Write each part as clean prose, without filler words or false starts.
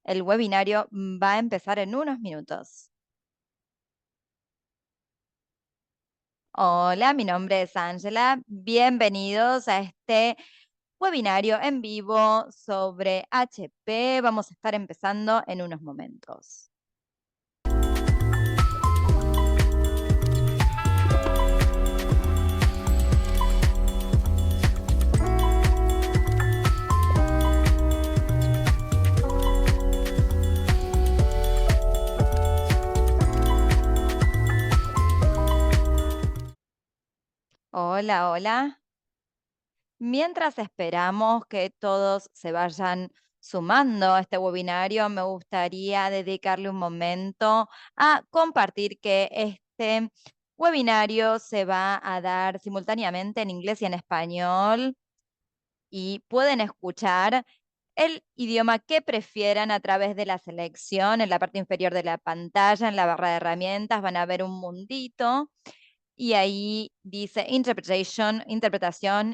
El webinario va a empezar en unos minutos. Hola, mi nombre es Ángela. Bienvenidos a este webinario en vivo sobre HP. Vamos a estar empezando en unos momentos. Hola, hola. Mientras esperamos que todos se vayan sumando a este webinario, me gustaría dedicarle un momento a compartir que este webinario se va a dar simultáneamente en inglés y en español y pueden escuchar el idioma que prefieran a través de la selección. En la parte inferior de la pantalla, en la barra de herramientas, van a ver un mundito y ahí dice interpretación,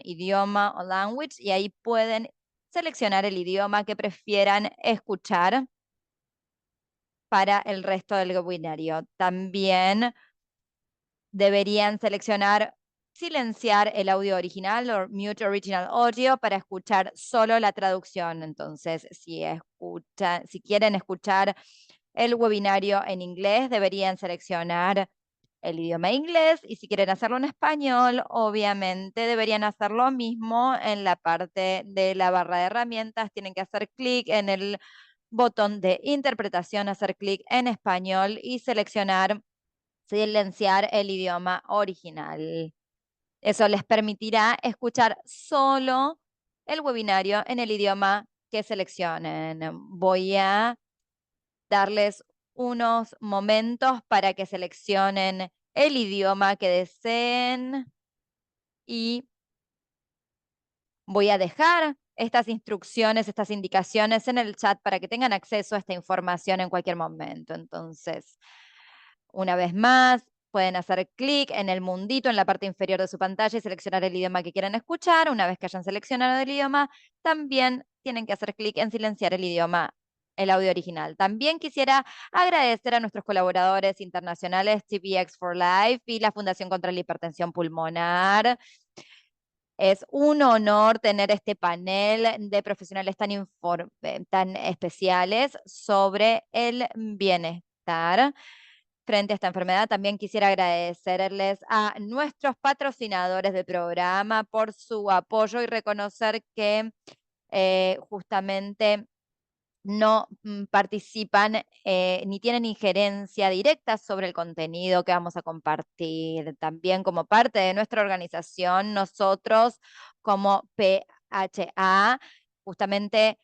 idioma o language, y ahí pueden seleccionar el idioma que prefieran escuchar para el resto del webinario. También deberían seleccionar silenciar el audio original o mute original audio para escuchar solo la traducción. Entonces, si quieren escuchar el webinario en inglés, deberían seleccionar el idioma inglés, y si quieren hacerlo en español, obviamente deberían hacer lo mismo en la parte de la barra de herramientas. Tienen que hacer clic en el botón de interpretación, hacer clic en español y seleccionar silenciar el idioma original. Eso les permitirá escuchar solo el webinario en el idioma que seleccionen. Voy a darles unos momentos para que seleccionen el idioma que deseen y voy a dejar estas instrucciones, estas indicaciones en el chat para que tengan acceso a esta información en cualquier momento. Entonces, una vez más, pueden hacer clic en el mundito en la parte inferior de su pantalla y seleccionar el idioma que quieran escuchar. Una vez que hayan seleccionado el idioma, también tienen que hacer clic en silenciar el idioma, el audio original. También quisiera agradecer a nuestros colaboradores internacionales TVX for Life y la Fundación contra la Hipertensión Pulmonar. Es un honor tener este panel de profesionales tan especiales sobre el bienestar frente a esta enfermedad. También quisiera agradecerles a nuestros patrocinadores del programa por su apoyo y reconocer que justamente no participan ni tienen injerencia directa sobre el contenido que vamos a compartir. También como parte de nuestra organización, nosotros como PHA justamente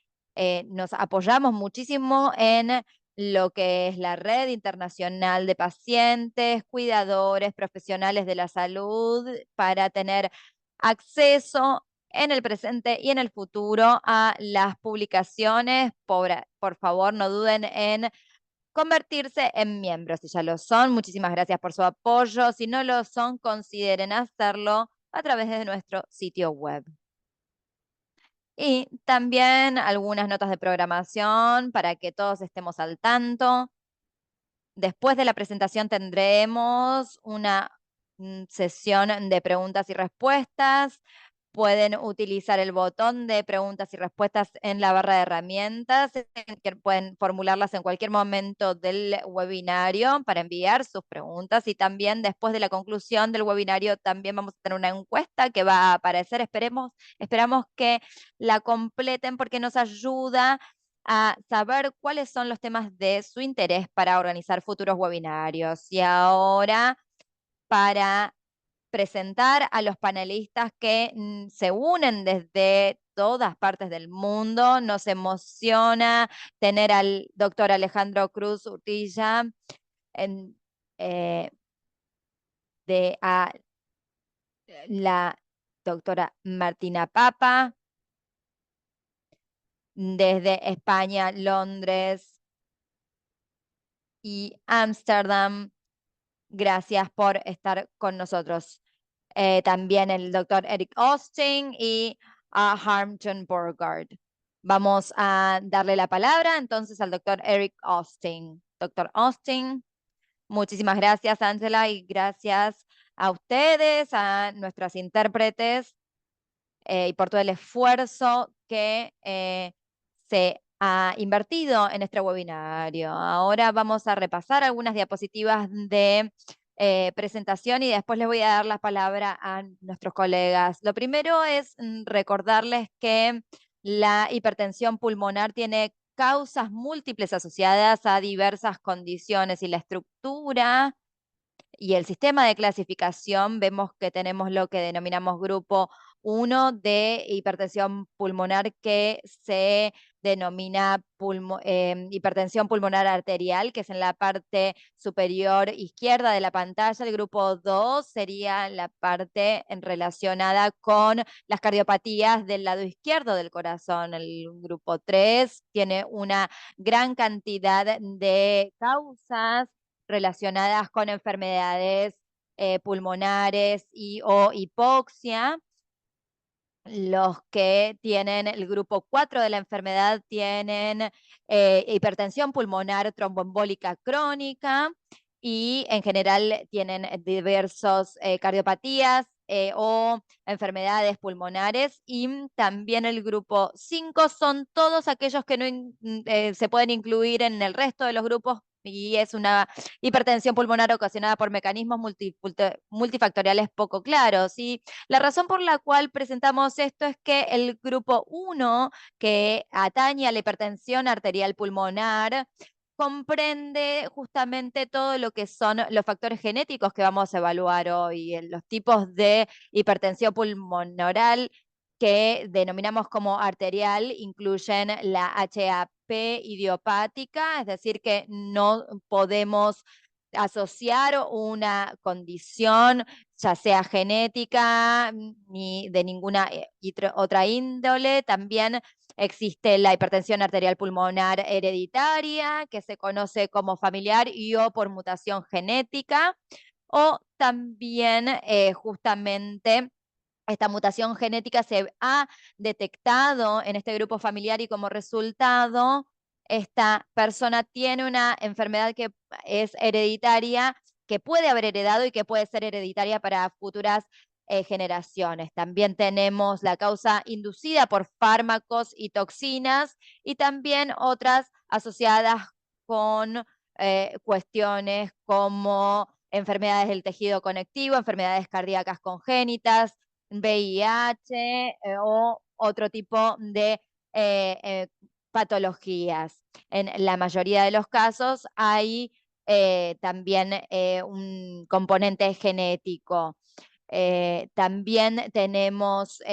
nos apoyamos muchísimo en lo que es la red internacional de pacientes, cuidadores, profesionales de la salud, para tener acceso en el presente y en el futuro a las publicaciones. Por favor, no duden en convertirse en miembros. Si ya lo son, muchísimas gracias por su apoyo. Si no lo son, consideren hacerlo a través de nuestro sitio web. Y también algunas notas de programación para que todos estemos al tanto. Después de la presentación tendremos una sesión de preguntas y respuestas. Pueden utilizar el botón de preguntas y respuestas en la barra de herramientas, que pueden formularlas en cualquier momento del webinario para enviar sus preguntas, y también después de la conclusión del webinario también vamos a tener una encuesta que va a aparecer. Esperamos que la completen porque nos ayuda a saber cuáles son los temas de su interés para organizar futuros webinarios. Y ahora, para presentar a los panelistas que se unen desde todas partes del mundo. Nos emociona tener al doctor Alejandro Cruz Urtilla, en, eh, a la doctora Martina Papa, desde España, Londres y Ámsterdam. Gracias por estar con nosotros. También el doctor Eric Austin y a Harmton Borgard. Vamos a darle la palabra entonces al doctor Eric Austin. Doctor Austin, muchísimas gracias, Angela, y gracias a ustedes, a nuestras intérpretes, y por todo el esfuerzo que se ha invertido en este webinario. Ahora vamos a repasar algunas diapositivas de presentación y después les voy a dar la palabra a nuestros colegas. Lo primero es recordarles que la hipertensión pulmonar tiene causas múltiples asociadas a diversas condiciones y la estructura y el sistema de clasificación, vemos que tenemos lo que denominamos grupo 1 de hipertensión pulmonar, que se denomina hipertensión pulmonar arterial, que es en la parte superior izquierda de la pantalla. El grupo 2 sería la parte relacionada con las cardiopatías del lado izquierdo del corazón. El grupo 3 tiene una gran cantidad de causas relacionadas con enfermedades pulmonares y o hipoxia. Los que tienen el grupo 4 de la enfermedad tienen hipertensión pulmonar tromboembólica crónica y en general tienen diversos cardiopatías o enfermedades pulmonares, y también el grupo 5 son todos aquellos que no se pueden incluir en el resto de los grupos, y es una hipertensión pulmonar ocasionada por mecanismos multifactoriales poco claros. Y la razón por la cual presentamos esto es que el grupo 1, que atañe a la hipertensión arterial pulmonar, comprende justamente todo lo que son los factores genéticos que vamos a evaluar hoy, los tipos de hipertensión pulmonar que denominamos como arterial incluyen la HAP idiopática, es decir, que no podemos asociar una condición, ya sea genética ni de ninguna otra índole. También existe la hipertensión arterial pulmonar hereditaria, que se conoce como familiar y o por mutación genética, o también justamente esta mutación genética se ha detectado en este grupo familiar y como resultado esta persona tiene una enfermedad que es hereditaria, que puede haber heredado y que puede ser hereditaria para futuras generaciones. También tenemos la causa inducida por fármacos y toxinas, y también otras asociadas con cuestiones como enfermedades del tejido conectivo, enfermedades cardíacas congénitas, VIH o otro tipo de patologías. En la mayoría de los casos hay también un componente genético. También tenemos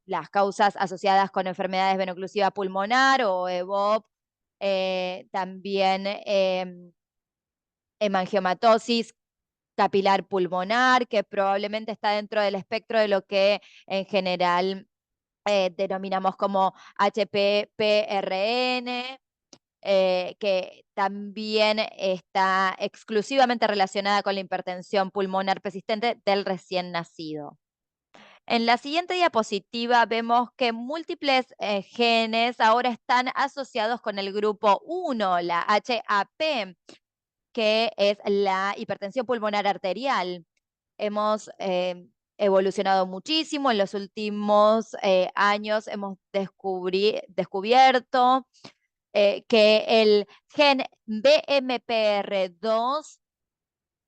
las causas asociadas con enfermedades venoclusiva pulmonar o EVOP, también hemangiomatosis capilar pulmonar, que probablemente está dentro del espectro de lo que en general denominamos como HPPRN, que también está exclusivamente relacionada con la hipertensión pulmonar persistente del recién nacido. En la siguiente diapositiva vemos que múltiples genes ahora están asociados con el grupo 1, la HAP, que es la hipertensión pulmonar arterial. Hemos evolucionado muchísimo en los últimos años, hemos descubierto que el gen BMPR2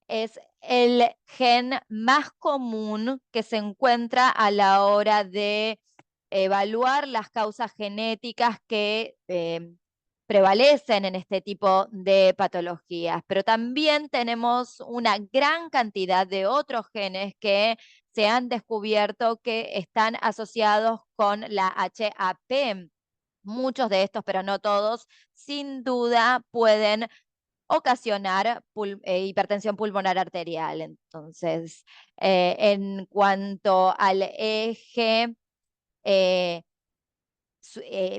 es el gen más común que se encuentra a la hora de evaluar las causas genéticas que prevalecen en este tipo de patologías. Pero también tenemos una gran cantidad de otros genes que se han descubierto que están asociados con la HAP. Muchos de estos, pero no todos, sin duda pueden ocasionar hipertensión pulmonar arterial. Entonces, en cuanto al eje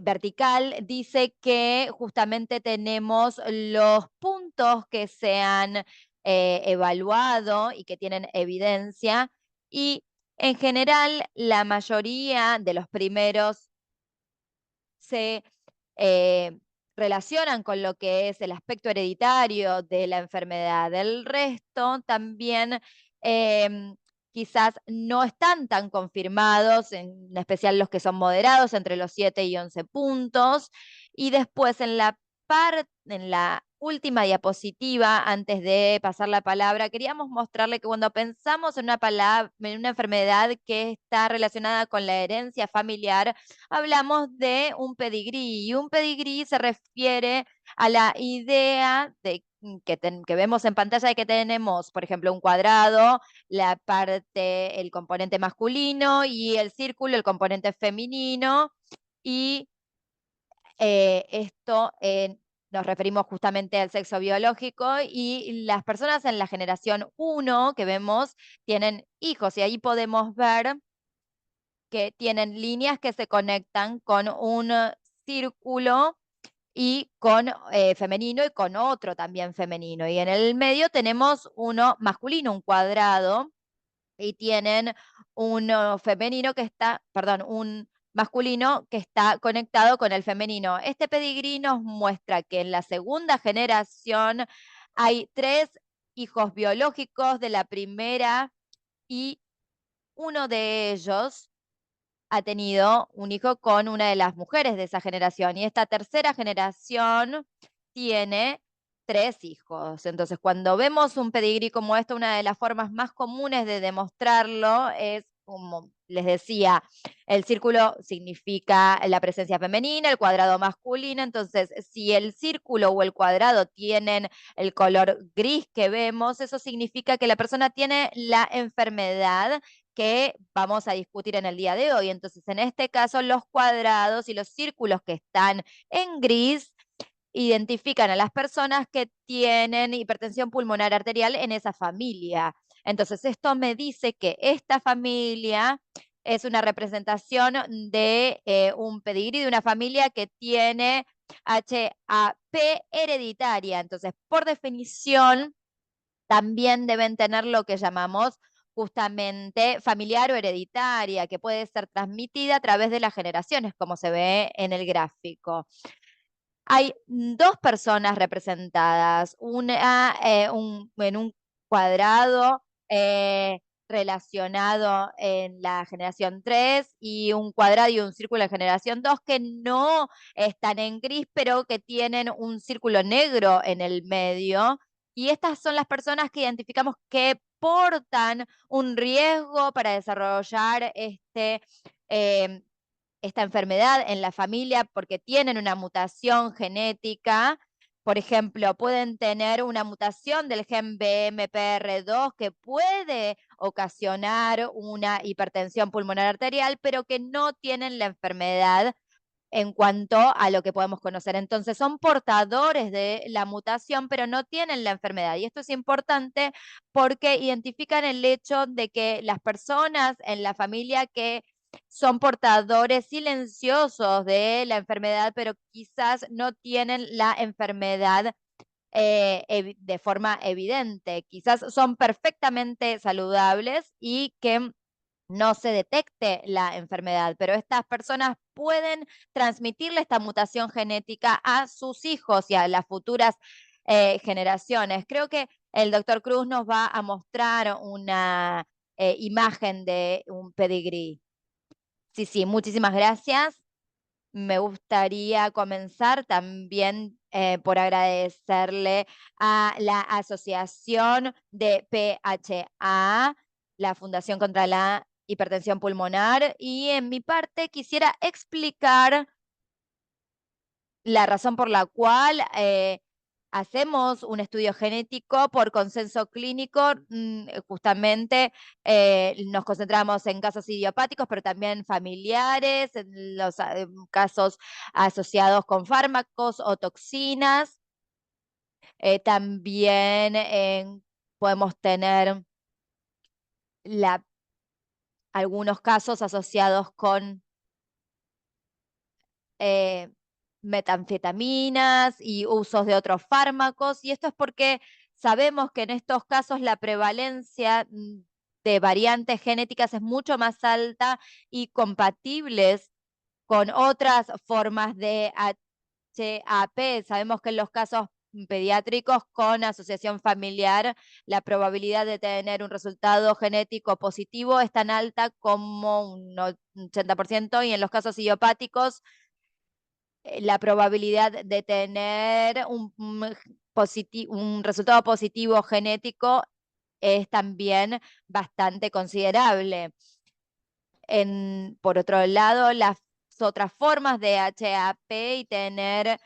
vertical, dice que justamente tenemos los puntos que se han evaluado y que tienen evidencia, y en general la mayoría de los primeros se eh, relacionan con lo que es el aspecto hereditario de la enfermedad. El resto también quizás no están tan confirmados, en especial los que son moderados, entre los 7 y 11 puntos. Y después en la última diapositiva, antes de pasar la palabra, queríamos mostrarle que cuando pensamos en en una enfermedad que está relacionada con la herencia familiar, hablamos de un pedigrí. Y un pedigrí se refiere a la idea que vemos en pantalla de que tenemos, por ejemplo, un cuadrado, el componente masculino, y el círculo, el componente femenino. Y esto nos referimos justamente al sexo biológico, y las personas en la generación 1 que vemos tienen hijos, y ahí podemos ver que tienen líneas que se conectan con un círculo y con femenino, y con otro también femenino. Y en el medio tenemos uno masculino, un cuadrado, y tienen femenino que está, perdón, un masculino que está conectado con el femenino. Este pedigrí nos muestra que en la segunda generación hay 3 hijos biológicos de la primera, y uno de ellos ha tenido un hijo con una de las mujeres de esa generación, y esta tercera generación tiene 3 hijos. Entonces, cuando vemos un pedigrí como esto, una de las formas más comunes de demostrarlo es, como les decía, el círculo significa la presencia femenina, el cuadrado masculino. Entonces, si el círculo o el cuadrado tienen el color gris que vemos, eso significa que la persona tiene la enfermedad que vamos a discutir en el día de hoy. Entonces, en este caso, los cuadrados y los círculos que están en gris identifican a las personas que tienen hipertensión pulmonar arterial en esa familia. Entonces, esto me dice que esta familia es una representación de un pedigrí de una familia que tiene HAP hereditaria. Entonces, por definición, también deben tener lo que llamamos justamente familiar o hereditaria, que puede ser transmitida a través de las generaciones, como se ve en el gráfico. Hay 2 personas representadas, una en un cuadrado relacionado en la generación 3, y un cuadrado y un círculo en generación 2 que no están en gris, pero que tienen un círculo negro en el medio. Y estas son las personas que identificamos que portan un riesgo para desarrollar eh, esta enfermedad en la familia, porque tienen una mutación genética. Por ejemplo, pueden tener una mutación del gen BMPR2 que puede ocasionar una hipertensión pulmonar arterial, pero que no tienen la enfermedad en cuanto a lo que podemos conocer. Entonces, son portadores de la mutación, pero no tienen la enfermedad. Y esto es importante porque identifican el hecho de que las personas en la familia que son portadores silenciosos de la enfermedad, pero quizás no tienen la enfermedad de forma evidente. Quizás son perfectamente saludables y que no se detecte la enfermedad, pero estas personas pueden transmitirle esta mutación genética a sus hijos y a las futuras generaciones. Creo que el doctor Cruz nos va a mostrar una imagen de un pedigrí. Sí, sí, muchísimas gracias. Me gustaría comenzar también por agradecerle a la Asociación de PHA, la Fundación contra la Hipertensión Pulmonar, y en mi parte quisiera explicar la razón por la cual hacemos un estudio genético por consenso clínico. Justamente nos concentramos en casos idiopáticos, pero también familiares, en los casos asociados con fármacos o toxinas. También podemos tener algunos casos asociados con eh, metanfetaminas y usos de otros fármacos, y esto es porque sabemos que en estos casos la prevalencia de variantes genéticas es mucho más alta y compatibles con otras formas de HAP. Sabemos que en los casos pediátricos con asociación familiar, la probabilidad de tener un resultado genético positivo es tan alta como un 80%, y en los casos idiopáticos, la probabilidad de tener un resultado positivo genético es también bastante considerable. Por otro lado, las otras formas de HAP y tener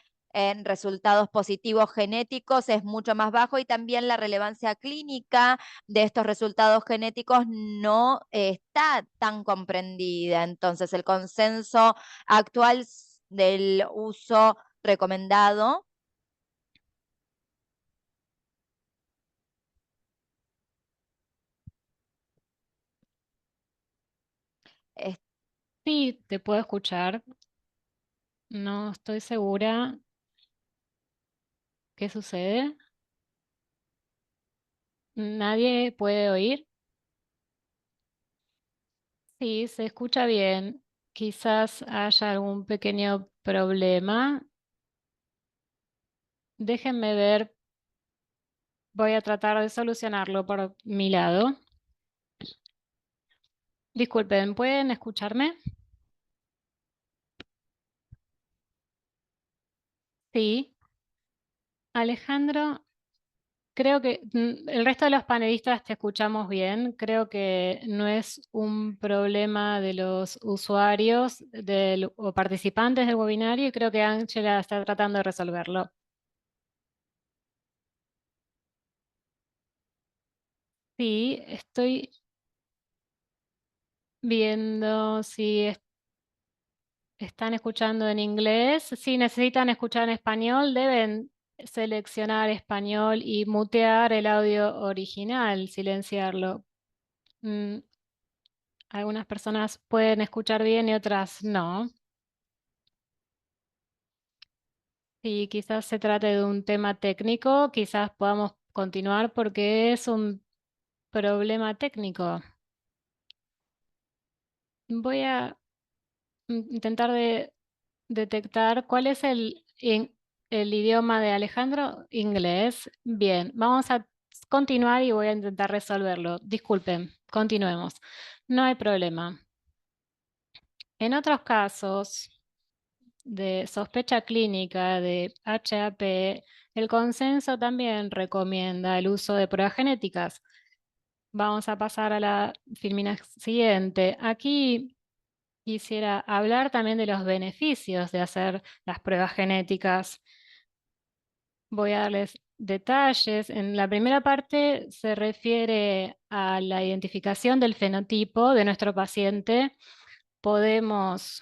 resultados positivos genéticos es mucho más bajo, y también la relevancia clínica de estos resultados genéticos no está tan comprendida. Entonces, el consenso actual del uso recomendado es. Sí, te puedo escuchar. No estoy segura qué sucede. ¿Nadie puede oír? Sí, se escucha bien. Quizás haya algún pequeño problema. Déjenme ver. Voy a tratar de solucionarlo por mi lado. Disculpen, ¿pueden escucharme? Sí. Alejandro, creo que el resto de los panelistas te escuchamos bien. Creo que no es un problema de los usuarios o participantes del webinario, y creo que Ángela está tratando de resolverlo. Sí, estoy viendo si están escuchando en inglés. Si necesitan escuchar en español, deben seleccionar español y mutear el audio original, silenciarlo. Mm, Algunas personas pueden escuchar bien y otras no. Si quizás se trate de un tema técnico, quizás podamos continuar porque es un problema técnico. Voy a intentar de detectar cuál es el idioma de Alejandro. Inglés. Bien, vamos a continuar y voy a intentar resolverlo. Disculpen, continuemos. No hay problema. En otros casos de sospecha clínica de HAP, el consenso también recomienda el uso de pruebas genéticas. Vamos a pasar a la filmina siguiente. Aquí quisiera hablar también de los beneficios de hacer las pruebas genéticas. Voy a darles detalles. En la primera parte se refiere a la identificación del fenotipo de nuestro paciente. Podemos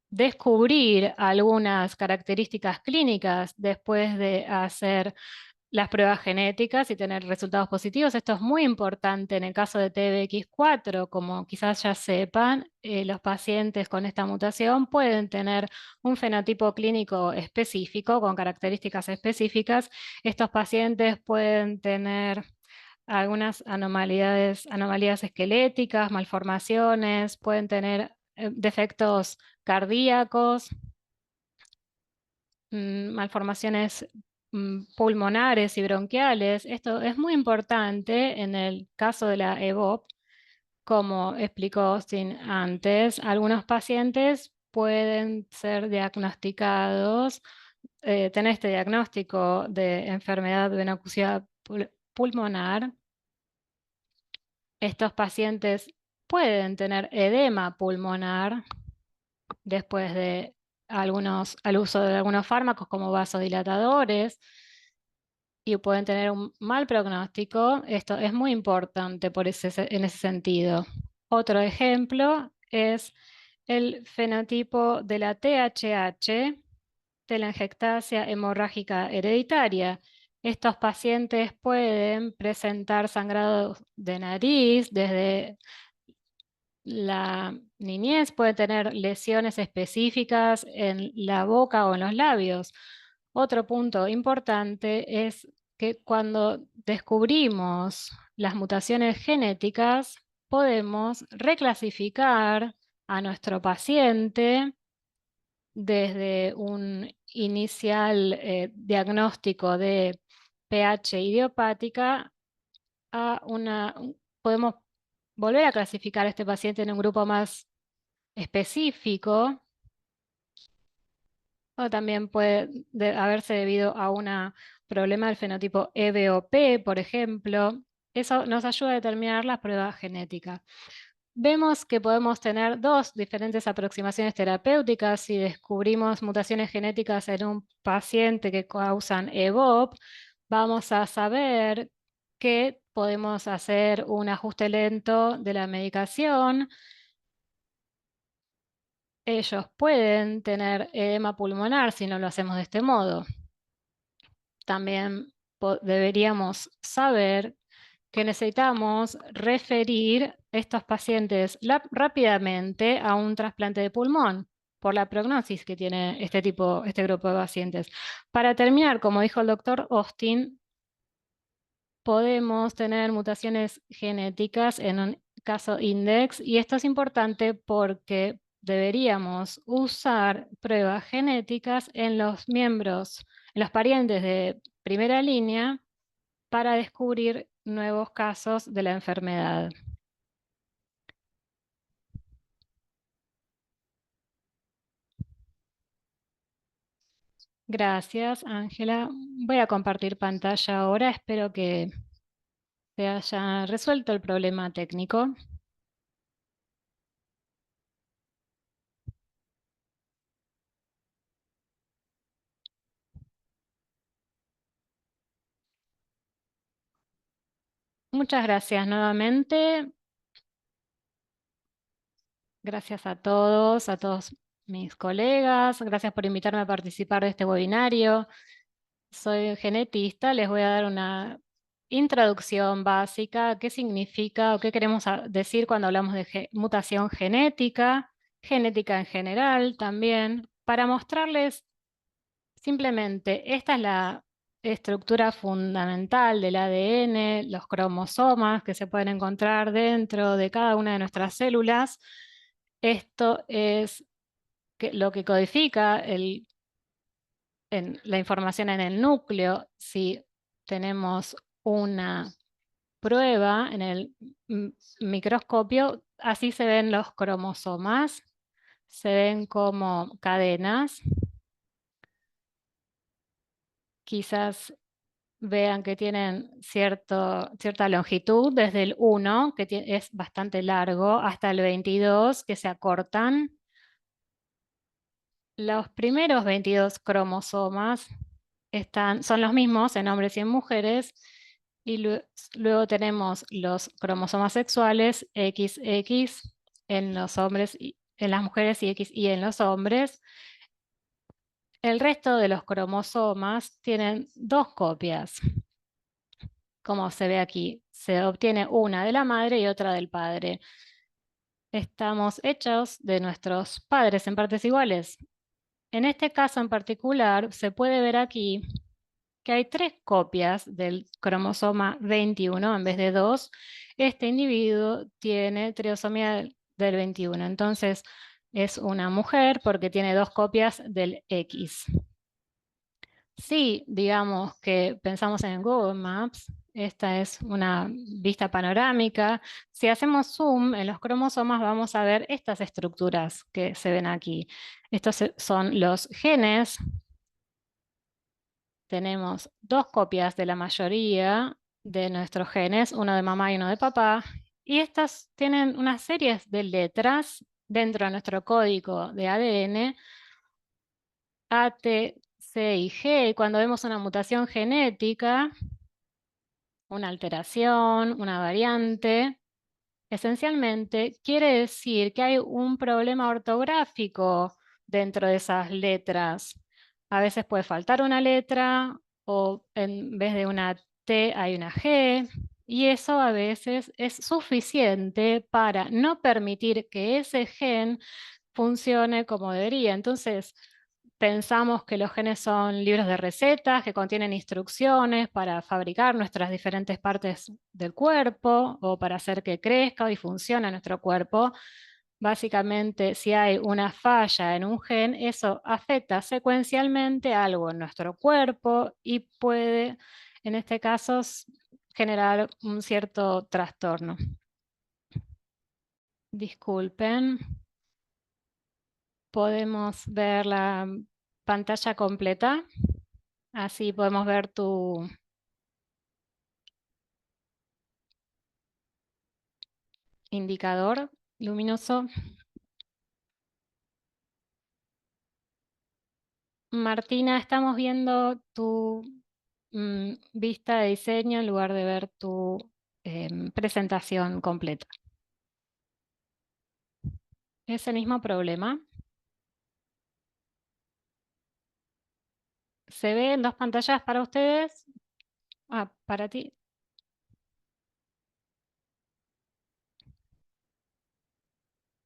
descubrir algunas características clínicas después de hacer las pruebas genéticas y tener resultados positivos. Esto es muy importante en el caso de TBX4. Como quizás ya sepan, los pacientes con esta mutación pueden tener un fenotipo clínico específico con características específicas. Estos pacientes pueden tener algunas anomalías esqueléticas, malformaciones, pueden tener defectos cardíacos, malformaciones pulmonares y bronquiales. Esto es muy importante en el caso de la EVOP. Como explicó Austin antes, algunos pacientes pueden ser diagnosticados, tener este diagnóstico de enfermedad venooclusiva pulmonar. Estos pacientes pueden tener edema pulmonar después de al uso de algunos fármacos como vasodilatadores, y pueden tener un mal pronóstico. Esto es muy importante en ese sentido. Otro ejemplo es el fenotipo de la THH, telangiectasia hemorrágica hereditaria. Estos pacientes pueden presentar sangrado de nariz desde la niñez, puede tener lesiones específicas en la boca o en los labios. Otro punto importante es que cuando descubrimos las mutaciones genéticas, podemos reclasificar a nuestro paciente desde un inicial diagnóstico de pH idiopática a podemos volver a clasificar a este paciente en un grupo más específico, o también puede haberse debido a un problema del fenotipo EBOP, por ejemplo. Eso nos ayuda a determinar la prueba genética. Vemos que podemos tener dos diferentes aproximaciones terapéuticas. Si descubrimos mutaciones genéticas en un paciente que causan EBOP, vamos a saber que podemos hacer un ajuste lento de la medicación. Ellos pueden tener edema pulmonar si no lo hacemos de este modo. También deberíamos saber que necesitamos referir estos pacientes rápidamente a un trasplante de pulmón por la prognosis que tiene este grupo de pacientes. Para terminar, como dijo el doctor Austin, podemos tener mutaciones genéticas en un caso index, y esto es importante porque deberíamos usar pruebas genéticas en los miembros, en los parientes de primera línea, para descubrir nuevos casos de la enfermedad. Gracias, Ángela. Voy a compartir pantalla ahora. Espero que se haya resuelto el problema técnico. Muchas gracias nuevamente. Gracias a todos mis colegas. Gracias por invitarme a participar de este webinario. Soy genetista. Les voy a dar una introducción básica. ¿Qué significa o qué queremos decir cuando hablamos de mutación genética? Genética en general también, para mostrarles simplemente, esta es la estructura fundamental del ADN, los cromosomas que se pueden encontrar dentro de cada una de nuestras células. Esto es lo que codifica la información en el núcleo. Si tenemos una prueba en el microscopio, así se ven los cromosomas, se ven como cadenas. Quizás vean que tienen cierta longitud, desde el 1, que es bastante largo, hasta el 22, que se acortan. Los primeros 22 cromosomas son los mismos en hombres y en mujeres, y luego tenemos los cromosomas sexuales XX en los hombres, en las mujeres, y XY en los hombres. El resto de los cromosomas tienen dos copias. Como se ve aquí, se obtiene una de la madre y otra del padre. Estamos hechos de nuestros padres en partes iguales. En este caso en particular, se puede ver aquí que hay 3 copias del cromosoma 21 en vez de 2. Este individuo tiene triosomía del 21, entonces es una mujer porque tiene 2 copias del X. Sí, digamos que pensamos en Google Maps, esta es una vista panorámica. Si hacemos zoom en los cromosomas, vamos a ver estas estructuras que se ven aquí. Estos son los genes. Tenemos 2 copias de la mayoría de nuestros genes, uno de mamá y uno de papá. Y estas tienen una serie de letras dentro de nuestro código de ADN, A, T, C y G. Y cuando vemos una mutación genética, una alteración, una variante, esencialmente quiere decir que hay un problema ortográfico dentro de esas letras. A veces puede faltar una letra, o en vez de una T hay una G, y eso a veces es suficiente para no permitir que ese gen funcione como debería. Entonces, pensamos que los genes son libros de recetas que contienen instrucciones para fabricar nuestras diferentes partes del cuerpo o para hacer que crezca y funcione nuestro cuerpo. Básicamente, si hay una falla en un gen, eso afecta secuencialmente algo en nuestro cuerpo y puede, en este caso, generar un cierto trastorno. Disculpen, podemos ver la pantalla completa. Así podemos ver tu indicador luminoso. Martina, estamos viendo tu vista de diseño en lugar de ver tu presentación completa. ¿Es el mismo problema? ¿Se ven dos pantallas para ustedes? Ah, para ti.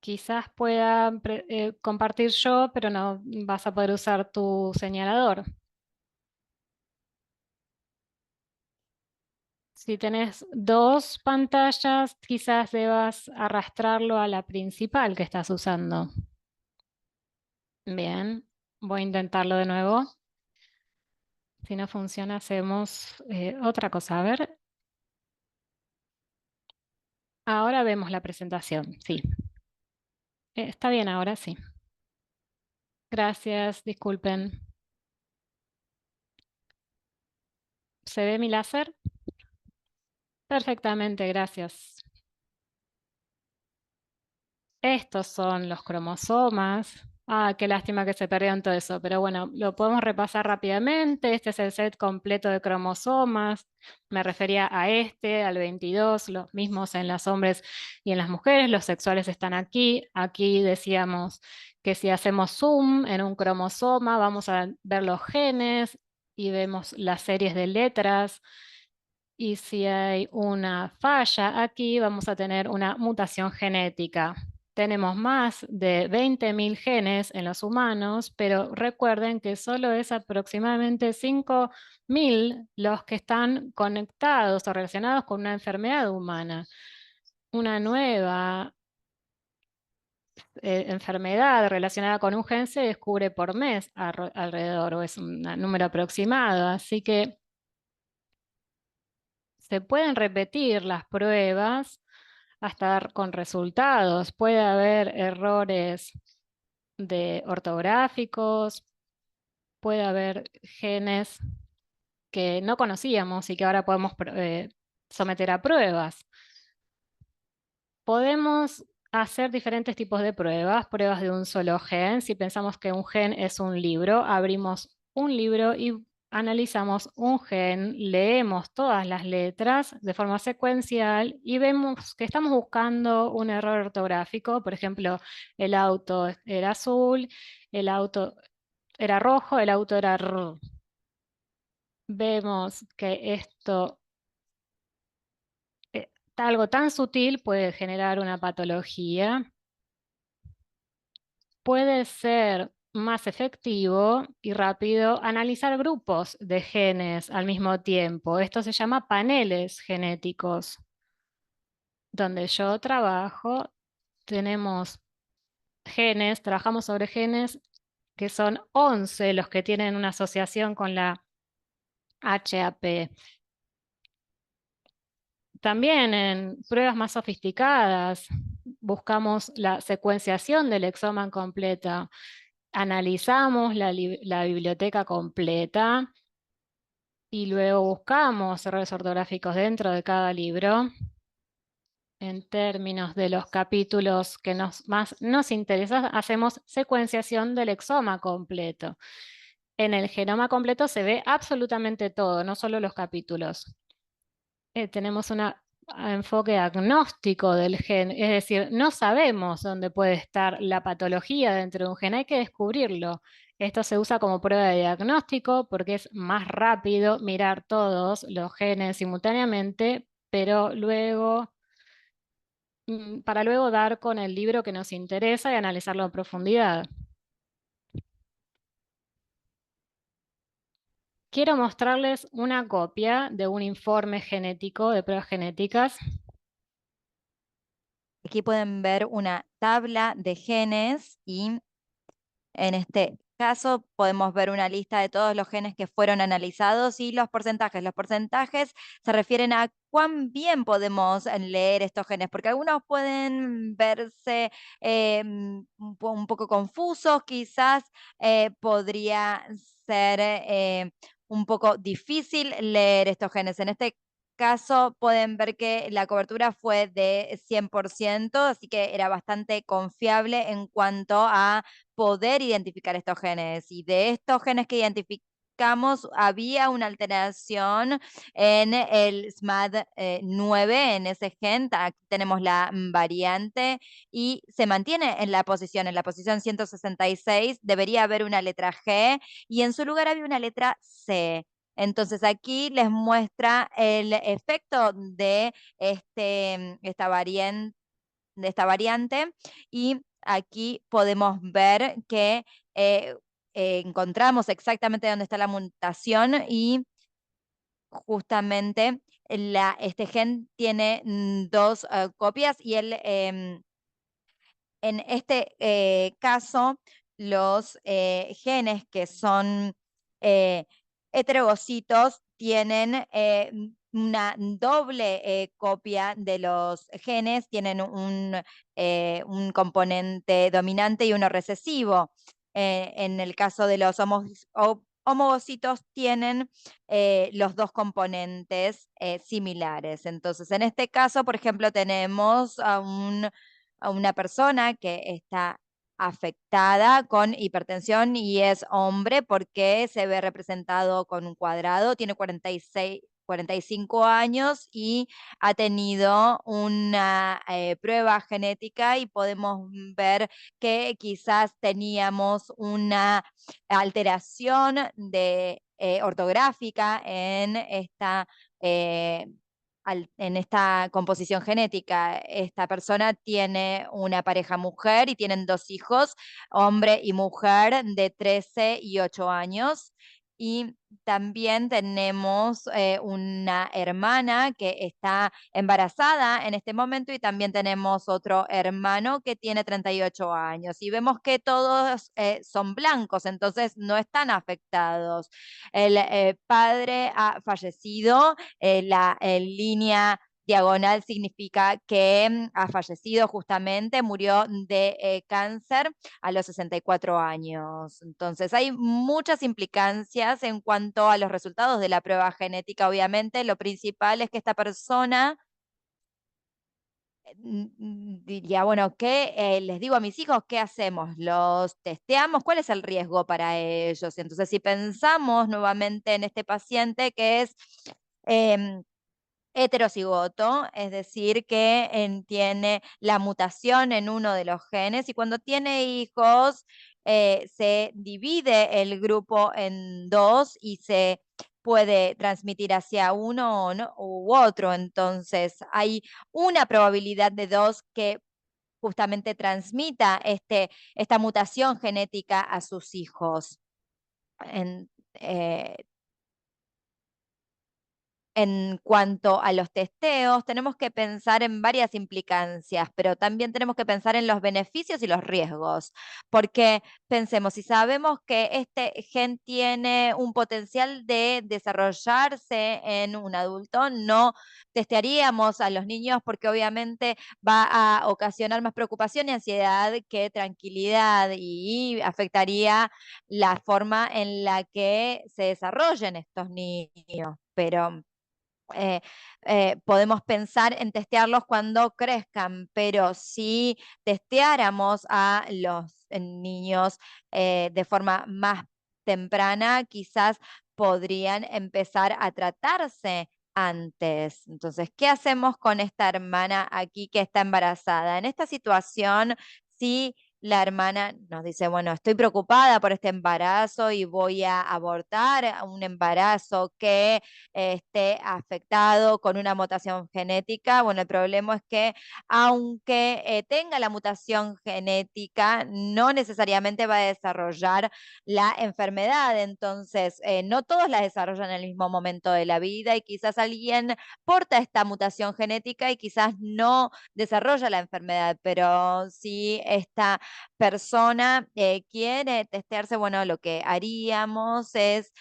Quizás pueda compartir yo, pero no vas a poder usar tu señalador. Si tenés dos pantallas, quizás debas arrastrarlo a la principal que estás usando. Bien, voy a intentarlo de nuevo. Si no funciona, hacemos otra cosa. A ver, ahora vemos la presentación. Sí, está bien ahora, sí. Gracias, disculpen. ¿Se ve mi láser? Perfectamente, gracias. Estos son los cromosomas. Ah, qué lástima que se perdieron todo eso, pero bueno, lo podemos repasar rápidamente. Este es el set completo de cromosomas. Me refería a este, al 22, los mismos en los hombres y en las mujeres. Los sexuales están aquí. Aquí decíamos que si hacemos zoom en un cromosoma, vamos a ver los genes y vemos las series de letras. Y si hay una falla aquí, vamos a tener una mutación genética. Tenemos más de 20.000 genes en los humanos, pero recuerden que solo es aproximadamente 5.000 los que están conectados o relacionados con una enfermedad humana. Una nueva enfermedad relacionada con un gen se descubre por mes alrededor, o es un número aproximado. Así que se pueden repetir las pruebas hasta dar con resultados. Puede haber errores de ortográficos, puede haber genes que no conocíamos y que ahora podemos someter a pruebas. Podemos hacer diferentes tipos de pruebas, pruebas de un solo gen. Si pensamos que un gen es un libro, abrimos un libro y analizamos un gen, leemos todas las letras de forma secuencial y vemos que estamos buscando un error ortográfico. Por ejemplo, el auto era azul, el auto era rojo, el auto era r. Vemos que esto, algo tan sutil puede generar una patología. Puede ser más efectivo y rápido analizar grupos de genes al mismo tiempo. Esto se llama paneles genéticos. Donde yo trabajo, tenemos genes, trabajamos sobre genes que son 11 los que tienen una asociación con la HAP. También en pruebas más sofisticadas buscamos la secuenciación del exoma completa. Analizamos la biblioteca completa y luego buscamos errores ortográficos dentro de cada libro. En términos de los capítulos que más nos interesan, hacemos secuenciación del exoma completo. En el genoma completo se ve absolutamente todo, no solo los capítulos. Tenemos un enfoque agnóstico del gen, es decir, no sabemos dónde puede estar la patología dentro de un gen, hay que descubrirlo. Esto se usa como prueba de diagnóstico porque es más rápido mirar todos los genes simultáneamente, pero luego, para luego dar con el libro que nos interesa y analizarlo en profundidad. Quiero mostrarles una copia de un informe genético de pruebas genéticas. Aquí pueden ver una tabla de genes y en este caso podemos ver una lista de todos los genes que fueron analizados y los porcentajes. Los porcentajes se refieren a cuán bien podemos leer estos genes, porque algunos pueden verse un poco confusos, quizás podría ser un poco difícil leer estos genes. En este caso pueden ver que la cobertura fue de 100%, así que era bastante confiable en cuanto a poder identificar estos genes. Y de estos genes que identificamos, había una alteración en el SMAD9, en ese gen. Aquí tenemos la variante y se mantiene en la posición 166. Debería haber una letra G y en su lugar había una letra C. Entonces aquí les muestra el efecto de esta variante y aquí podemos ver que eh, encontramos exactamente dónde está la mutación y justamente este gen tiene dos copias y en este caso, los genes que son eh, heterocitos tienen una doble copia de los genes, tienen un componente dominante y uno recesivo. En el caso de los homocitos tienen los dos componentes similares. Entonces, en este caso, por ejemplo, tenemos a una persona que está afectada con hipertensión y es hombre porque se ve representado con un cuadrado, tiene 45 años y ha tenido una prueba genética y podemos ver que quizás teníamos una alteración ortográfica eh, en esta composición genética. Esta persona tiene una pareja mujer y tienen dos hijos, hombre y mujer, de 13 y 8 años. Y también tenemos una hermana que está embarazada en este momento y también tenemos otro hermano que tiene 38 años. Y vemos que todos son blancos, entonces no están afectados. El padre ha fallecido, la línea diagonal significa que ha fallecido justamente, murió de cáncer a los 64 años. Entonces, hay muchas implicancias en cuanto a los resultados de la prueba genética. Obviamente, lo principal es que esta persona diría, bueno, ¿qué les digo a mis hijos? ¿Qué hacemos? ¿Los testeamos? ¿Cuál es el riesgo para ellos? Entonces, si pensamos nuevamente en este paciente que es em, heterocigoto, es decir, que tiene la mutación en uno de los genes y cuando tiene hijos se divide el grupo en dos y se puede transmitir hacia uno u otro. Entonces, hay una probabilidad de dos que justamente transmita esta mutación genética a sus hijos. En, eh, En cuanto a los testeos, tenemos que pensar en varias implicancias, pero también tenemos que pensar en los beneficios y los riesgos, porque pensemos, si sabemos que este gen tiene un potencial de desarrollarse en un adulto, no testearíamos a los niños porque obviamente va a ocasionar más preocupación y ansiedad que tranquilidad y afectaría la forma en la que se desarrollen estos niños. Pero podemos pensar en testearlos cuando crezcan, pero si testeáramos a los niños de forma más temprana, quizás podrían empezar a tratarse antes. Entonces, ¿qué hacemos con esta hermana aquí que está embarazada? En esta situación, sí la hermana nos dice, bueno, estoy preocupada por este embarazo y voy a abortar a un embarazo que esté afectado con una mutación genética. Bueno, el problema es que aunque tenga la mutación genética, no necesariamente va a desarrollar la enfermedad. Entonces, no todos la desarrollan en el mismo momento de la vida y quizás alguien porta esta mutación genética y quizás no desarrolla la enfermedad, pero si esta persona quiere testearse, bueno, lo que haríamos es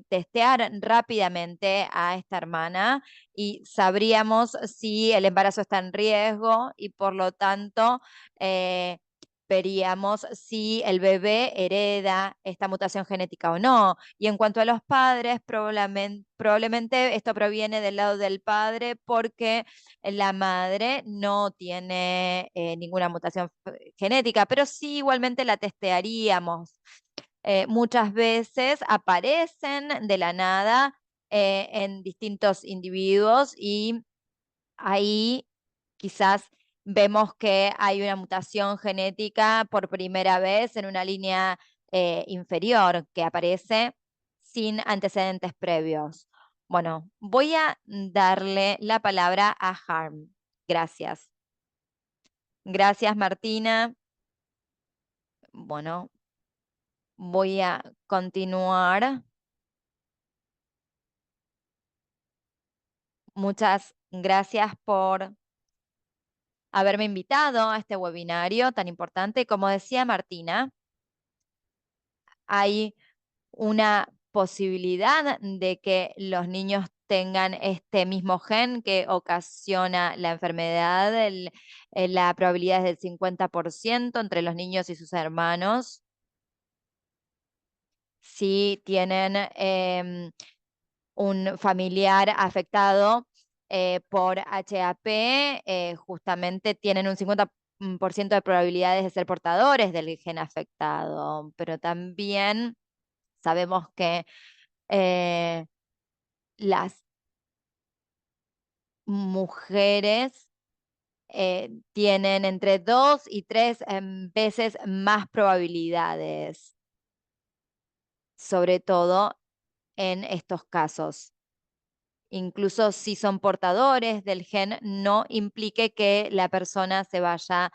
testear rápidamente a esta hermana y sabríamos si el embarazo está en riesgo y por lo tanto veríamos si el bebé hereda esta mutación genética o no. Y en cuanto a los padres, probablemente esto proviene del lado del padre porque la madre no tiene ninguna mutación genética, pero sí igualmente la testearíamos. Muchas veces aparecen de la nada en distintos individuos y ahí quizás vemos que hay una mutación genética por primera vez en una línea inferior que aparece sin antecedentes previos. Bueno, voy a darle la palabra a Harm. Gracias. Gracias, Martina. Bueno, voy a continuar. Muchas gracias por haberme invitado a este webinario tan importante. Como decía Martina, hay una posibilidad de que los niños tengan este mismo gen que ocasiona la enfermedad. La probabilidad es del 50% entre los niños y sus hermanos. Si tienen un familiar afectado por HAP, justamente tienen un 50% de probabilidades de ser portadores del gen afectado, pero también sabemos que eh, las mujeres tienen entre 2 y 3 veces más probabilidades, sobre todo en estos casos. Incluso si son portadores del gen, no implique que la persona vaya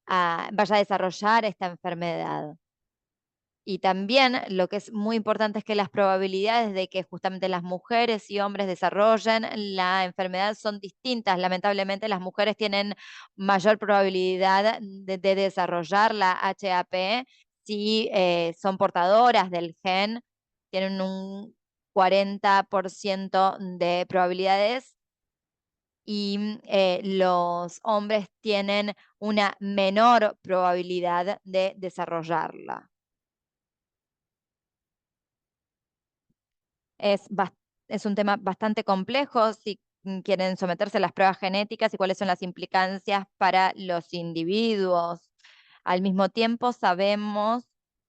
a desarrollar esta enfermedad. Y también lo que es muy importante es que las probabilidades de que justamente las mujeres y hombres desarrollen la enfermedad son distintas. Lamentablemente, las mujeres tienen mayor probabilidad de desarrollar la HAP si son portadoras del gen, tienen un 40% de probabilidades y los hombres tienen una menor probabilidad de desarrollarla. Es, es un tema bastante complejo si quieren someterse a las pruebas genéticas y cuáles son las implicancias para los individuos. Al mismo tiempo, sabemos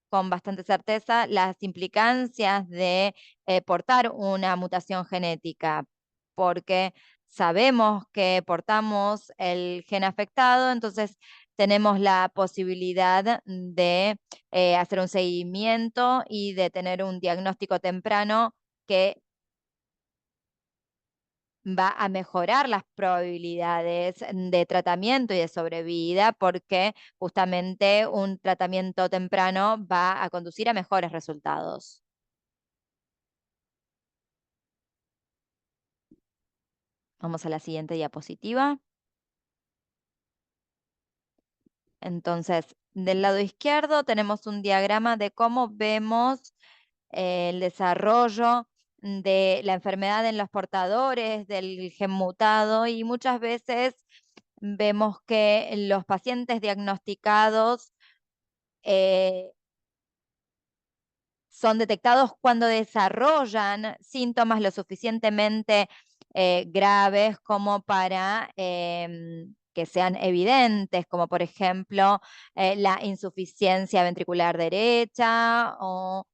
con bastante certeza las implicancias de portar una mutación genética, porque sabemos que portamos el gen afectado, entonces tenemos la posibilidad de hacer un seguimiento y de tener un diagnóstico temprano que va a mejorar las probabilidades de tratamiento y de sobrevida, porque justamente un tratamiento temprano va a conducir a mejores resultados. Vamos a la siguiente diapositiva. Entonces, del lado izquierdo tenemos un diagrama de cómo vemos el desarrollo de la enfermedad en los portadores del gen mutado y muchas veces vemos que los pacientes diagnosticados eh, son detectados cuando desarrollan síntomas lo suficientemente graves como para que sean evidentes, como por ejemplo la insuficiencia ventricular derecha o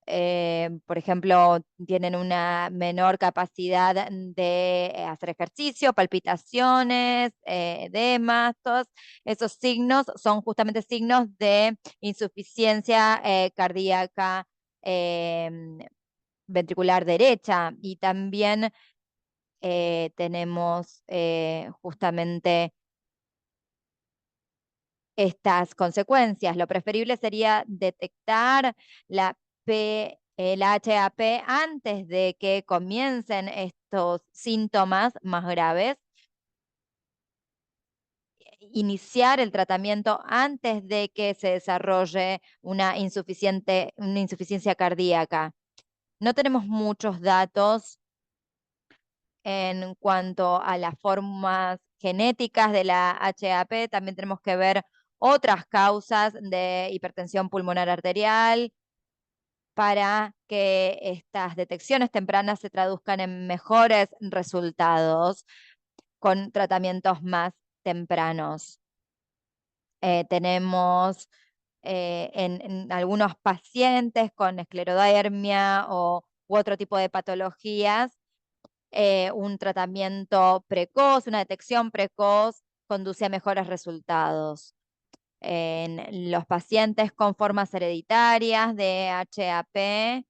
Por ejemplo, tienen una menor capacidad de hacer ejercicio, palpitaciones, edemas, todos esos signos son justamente signos de insuficiencia cardíaca ventricular derecha. Y también tenemos justamente estas consecuencias. Lo preferible sería detectar el HAP antes de que comiencen estos síntomas más graves, iniciar el tratamiento antes de que se desarrolle una insuficiencia cardíaca. No tenemos muchos datos en cuanto a las formas genéticas de la HAP. También tenemos que ver otras causas de hipertensión pulmonar arterial para que estas detecciones tempranas se traduzcan en mejores resultados con tratamientos más tempranos. Tenemos en algunos pacientes con esclerodermia u otro tipo de patologías, un tratamiento precoz, una detección precoz conduce a mejores resultados. En los pacientes con formas hereditarias de HAP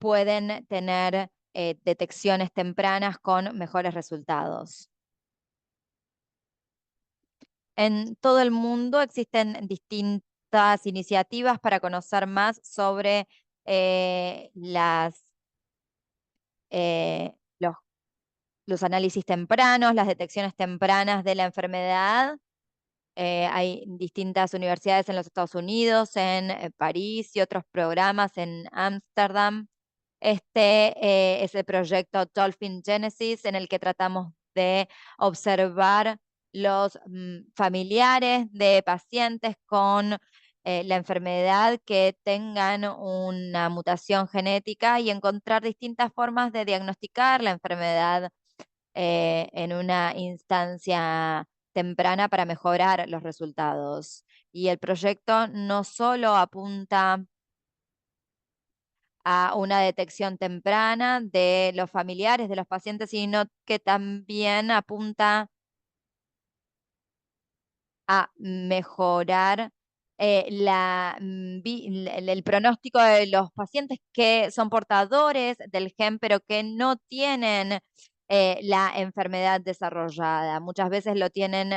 pueden tener detecciones tempranas con mejores resultados. En todo el mundo existen distintas iniciativas para conocer más sobre eh, los análisis tempranos, las detecciones tempranas de la enfermedad. Hay distintas universidades en los Estados Unidos, en París y otros programas en Ámsterdam. Este es el proyecto Dolphin Genesis, en el que tratamos de observar los familiares de pacientes con la enfermedad que tengan una mutación genética y encontrar distintas formas de diagnosticar la enfermedad en una instancia temprana para mejorar los resultados. Y el proyecto no solo apunta a una detección temprana de los familiares de los pacientes, sino que también apunta a mejorar el pronóstico de los pacientes que son portadores del gen, pero que no tienen la enfermedad desarrollada. Muchas veces lo tienen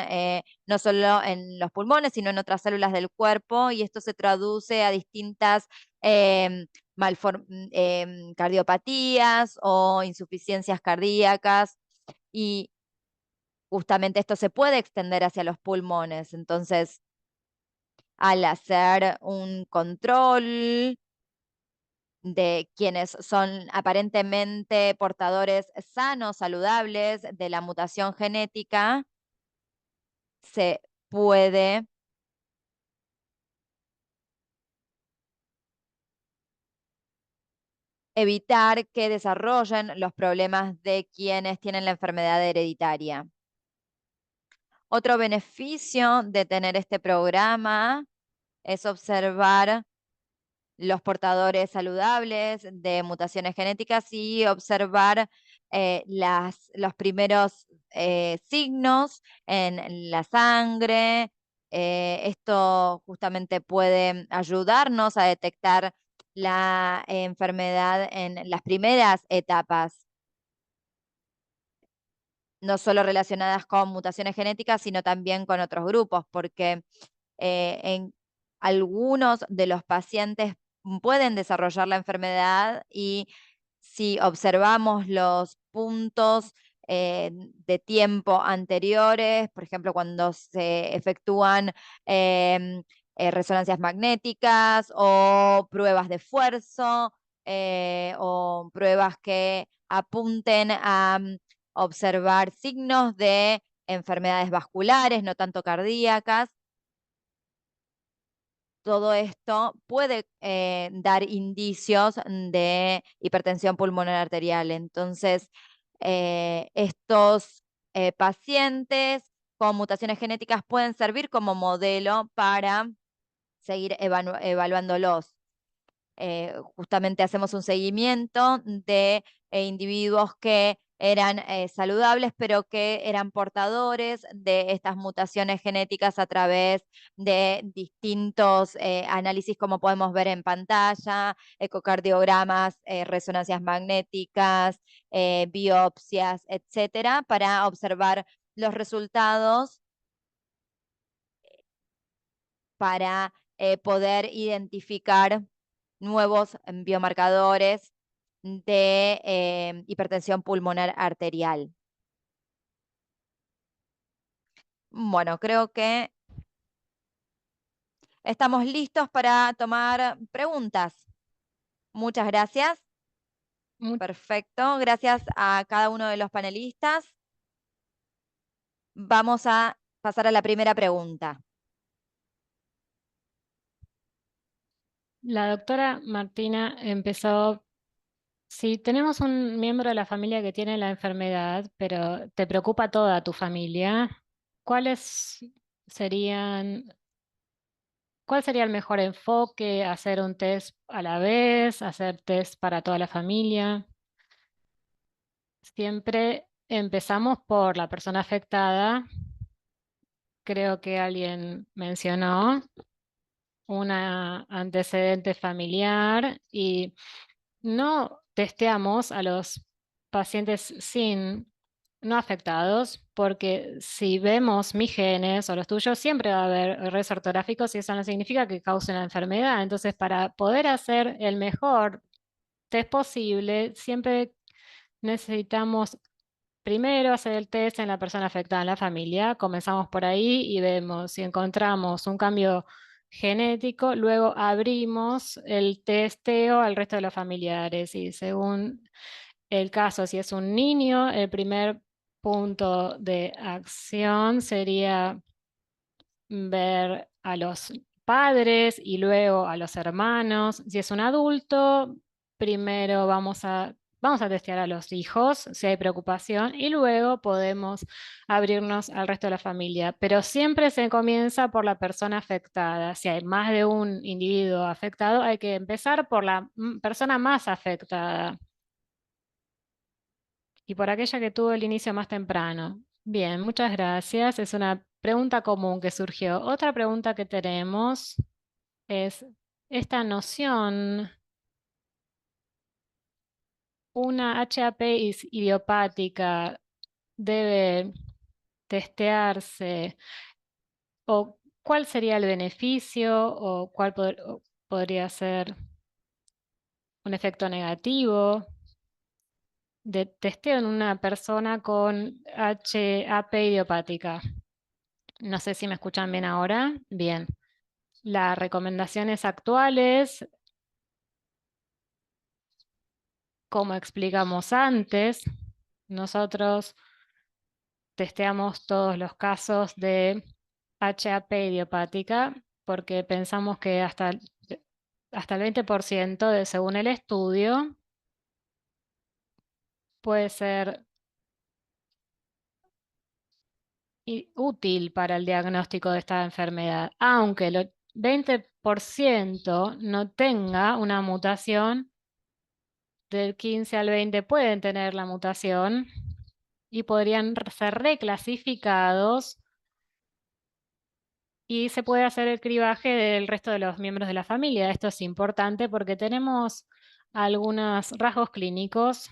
no solo en los pulmones, sino en otras células del cuerpo, y esto se traduce a distintas em, cardiopatías o insuficiencias cardíacas. Y justamente esto se puede extender hacia los pulmones. Entonces, al hacer un control de quienes son aparentemente portadores sanos, saludables de la mutación genética, se puede evitar que desarrollen los problemas de quienes tienen la enfermedad hereditaria. Otro beneficio de tener este programa es observar los portadores saludables de mutaciones genéticas y observar los primeros signos en la sangre. Esto justamente puede ayudarnos a detectar la enfermedad en las primeras etapas, no solo relacionadas con mutaciones genéticas, sino también con otros grupos, porque en algunos de los pacientes pueden desarrollar la enfermedad, y si observamos los puntos de tiempo anteriores, por ejemplo, cuando se efectúan em, resonancias magnéticas o pruebas de esfuerzo o pruebas que apunten a observar signos de enfermedades vasculares, no tanto cardíacas, todo esto puede dar indicios de hipertensión pulmonar arterial. Entonces, estos pacientes con mutaciones genéticas pueden servir como modelo para seguir evaluándolos. Justamente hacemos un seguimiento de individuos que eran saludables, pero que eran portadores de estas mutaciones genéticas a través de distintos análisis, como podemos ver en pantalla, ecocardiogramas, resonancias magnéticas, biopsias, etcétera, para observar los resultados para poder identificar nuevos biomarcadores de hipertensión pulmonar arterial. Bueno, creo que estamos listos para tomar preguntas. Muchas gracias. Mu- Perfecto. Gracias a cada uno de los panelistas. Vamos a pasar a la primera pregunta. La doctora Martina empezó, si tenemos un miembro de la familia que tiene la enfermedad, pero te preocupa toda tu familia, ¿cuáles serían, cuál sería el mejor enfoque? ¿Hacer un test a la vez? ¿Hacer test para toda la familia? Siempre empezamos por la persona afectada. Creo que alguien mencionó una antecedente familiar y no testeamos a los pacientes no afectados, porque si vemos mis genes o los tuyos, siempre va a haber errores ortográficos y eso no significa que causen la enfermedad. Entonces, para poder hacer el mejor test posible, siempre necesitamos primero hacer el test en la persona afectada en la familia. Comenzamos por ahí y vemos si encontramos un cambio genético, luego abrimos el testeo al resto de los familiares y según el caso, si es un niño, el primer punto de acción sería ver a los padres y luego a los hermanos. Si es un adulto, primero vamos a testear a los hijos si hay preocupación y luego podemos abrirnos al resto de la familia. Pero siempre se comienza por la persona afectada. Si hay más de un individuo afectado, hay que empezar por la persona más afectada y por aquella que tuvo el inicio más temprano. Bien, muchas gracias. Es una pregunta común que surgió. Otra pregunta que tenemos es esta noción, una HAP idiopática debe testearse o cuál sería el beneficio o o podría ser un efecto negativo de testeo en una persona con HAP idiopática. No sé si me escuchan bien ahora. Bien. Las recomendaciones actuales, como explicamos antes, nosotros testeamos todos los casos de HAP idiopática porque pensamos que hasta el 20% según el estudio puede ser útil para el diagnóstico de esta enfermedad, aunque el 20% no tenga una mutación. Del 15 al 20 pueden tener la mutación y podrían ser reclasificados y se puede hacer el cribaje del resto de los miembros de la familia. Esto es importante porque tenemos algunos rasgos clínicos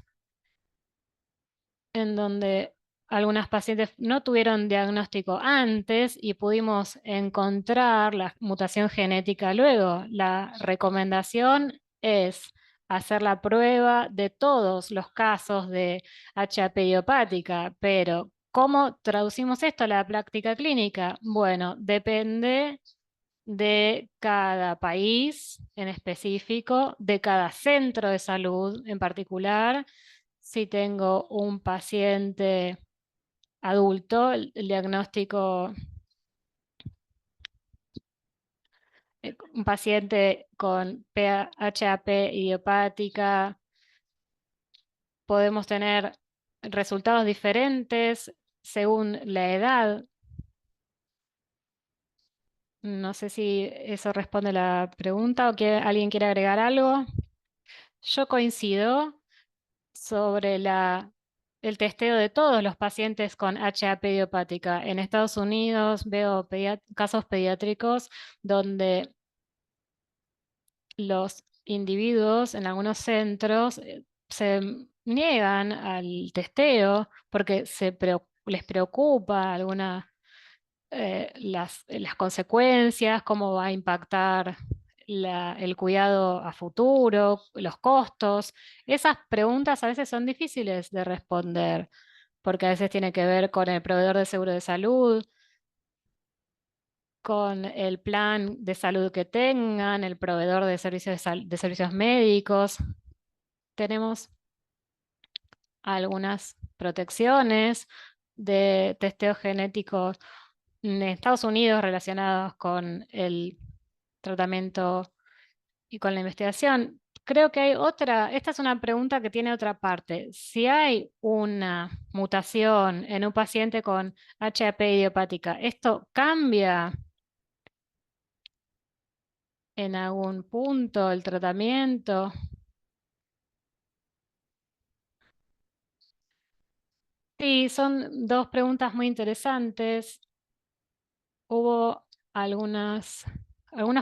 en donde algunas pacientes no tuvieron diagnóstico antes y pudimos encontrar la mutación genética luego. La recomendación es hacer la prueba de todos los casos de HAP idiopática, pero ¿cómo traducimos esto a la práctica clínica? Bueno, depende de cada país en específico, de cada centro de salud en particular. Si tengo un paciente adulto, el diagnóstico, un paciente con HAP idiopática, podemos tener resultados diferentes según la edad. No sé si eso responde a la pregunta o que alguien quiere agregar algo. Yo coincido sobre el testeo de todos los pacientes con HAP idiopática. En Estados Unidos veo casos pediátricos donde los individuos en algunos centros se niegan al testeo porque les preocupa las consecuencias, cómo va a impactar el cuidado a futuro, los costos. Esas preguntas a veces son difíciles de responder porque a veces tiene que ver con el proveedor de seguro de salud, con el plan de salud que tengan, el proveedor de servicios de servicios médicos. Tenemos algunas protecciones de testeo genético en Estados Unidos relacionados con el tratamiento y con la investigación. Creo que hay esta es una pregunta que tiene otra parte. Si hay una mutación en un paciente con HAP idiopática, ¿esto cambia en algún punto el tratamiento? Sí, son dos preguntas muy interesantes. Hubo algunos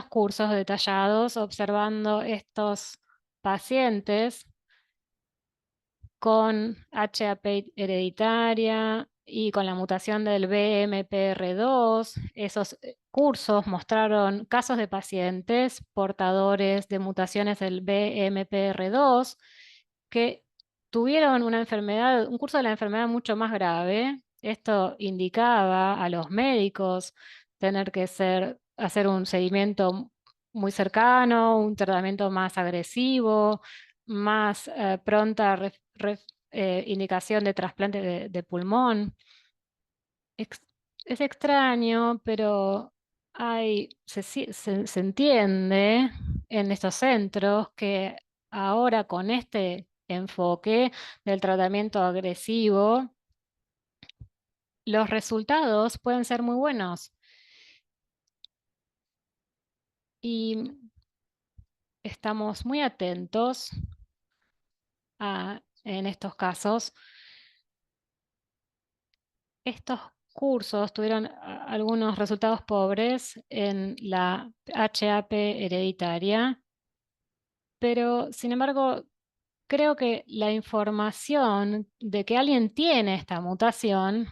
cursos detallados observando estos pacientes con HAP hereditaria y con la mutación del BMPR2. Esos cursos mostraron casos de pacientes portadores de mutaciones del BMPR2 que tuvieron una enfermedad, un curso de la enfermedad mucho más grave. Esto indicaba a los médicos tener que hacer un seguimiento muy cercano, un tratamiento más agresivo, más pronta indicación de trasplante de pulmón. Ex- es extraño, pero se entiende en estos centros que ahora con este enfoque del tratamiento agresivo, los resultados pueden ser muy buenos. Y estamos muy atentos en estos casos. Estos cursos tuvieron algunos resultados pobres en la HAP hereditaria, pero sin embargo, creo que la información de que alguien tiene esta mutación,